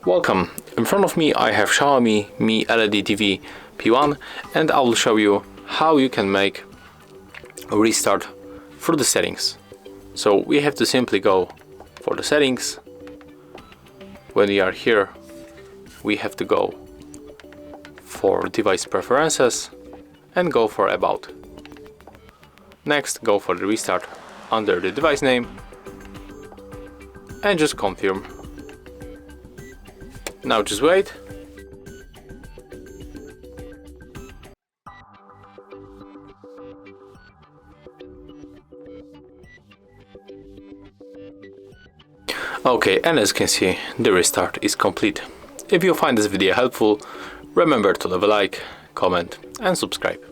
Welcome. In front of me I have Xiaomi Mi LED TV P1 and I will show you how you can make a restart through the settings. So we have to simply go for the settings. When we are here, we have to go for device preferences and go for about. Next, go for the restart under the device name and just confirm. Now just wait. Okay, and as you can see, the restart is complete. If you find this video helpful, remember to leave a like, comment and subscribe.